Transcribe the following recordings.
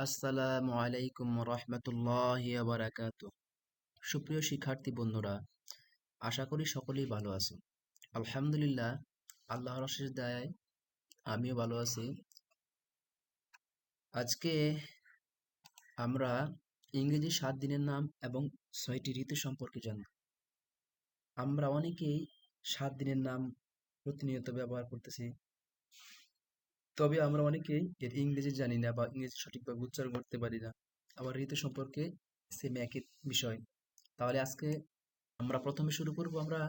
আসসালামু আলাইকুম রহমতুল্লাহি ওয়া বারাকাতুহু। সুপ্রিয় শিক্ষার্থী বন্ধুরা, আশা করি সকলেই ভালো আছো। আলহামদুলিল্লাহ, আল্লাহর অশেষ দয়ায় আমিও ভালো আছি। আজকে আমরা ইংরেজি 7 দিনের নাম এবং 6টি ঋতু সম্পর্কে জানব। আমরা অনেকেই 7 দিনের নাম প্রতিনিয়ত ব্যবহার করতেছি, তবে আমরা অনেকেই এর ইংরেজি জানি না বা ইংরেজি সঠিকভাবে উচ্চারণ করতে পারি না। আবার ঋতু সম্পর্কে সেম একই বিষয়। তাহলে আজকে আমরা প্রথমে শুরু করব আমরা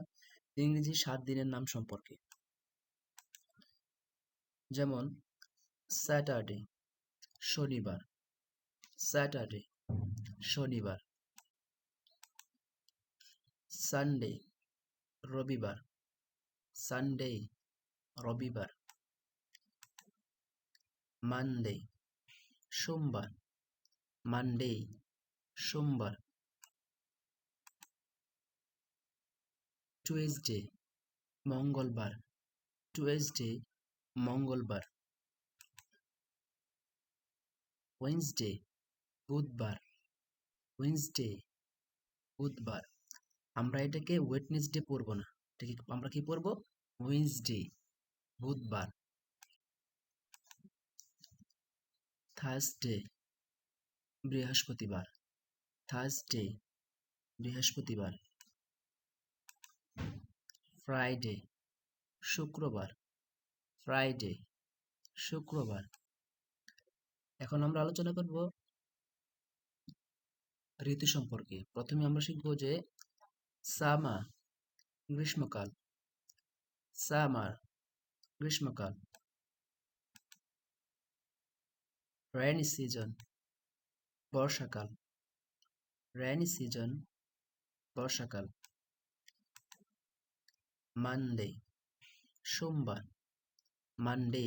ইংরেজি 7 দিনের নাম সম্পর্কে। যেমন স্যাটারডে শনিবার, স্যাটারডে শনিবার। সানডে রবিবার, সানডে রবিবার। মানডে সোমবার, মানডে সোমবার। টুয়েসডে মঙ্গলবার, টুয়েসডে মঙ্গলবার। ওয়েনসডে বুধবার, ওয়েনসডে বুধবার। আমরা এটাকে ওয়েডনেসডে পড়বো না, এটাকে আমরা কি পড়বো? ওয়েনসডে বুধবার। থার্সডে বৃহস্পতিবার, থার্সডে বৃহস্পতিবার। ফ্রাইডে শুক্রবার, ফ্রাইডে শুক্রবার। এখন আমরা আলোচনা করব ঋতু সম্পর্কে। প্রথমে আমরা শিখব যে সামার গ্রীষ্মকাল, সামার গ্রীষ্মকাল। রেইনি সিজন বর্ষাকাল, রেইনি সিজন বর্ষাকাল। মানডে সোমবার, মানডে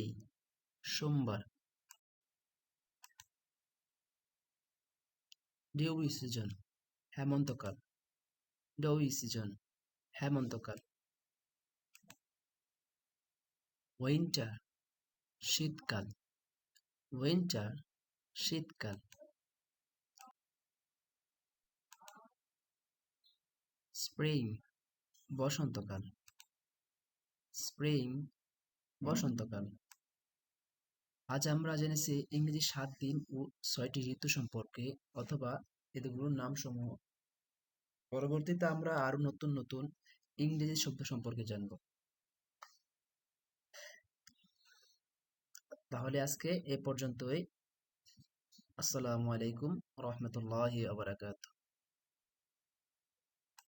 সোমবার। ডিউই সিজন হেমন্তকাল, ডিউই সিজন হেমন্তকাল। উইন্টার শীতকাল, উইন্টার শীতকাল। স্প্রিং বসন্তকাল, স্প্রিং বসন্তকাল। আজ আমরা জেনেছি ইংরেজি 7 দিন ও 6টি ঋতু সম্পর্কে অথবা এগুলোর নাম সমূহ। পরবর্তীতে আমরা আরো নতুন নতুন ইংরেজি শব্দ সম্পর্কে জানব। তাহলে আজকে এ পর্যন্তই। আসসালামু আলাইকুম রহমতুল্লাহি ওয়া বারাকাতুহু।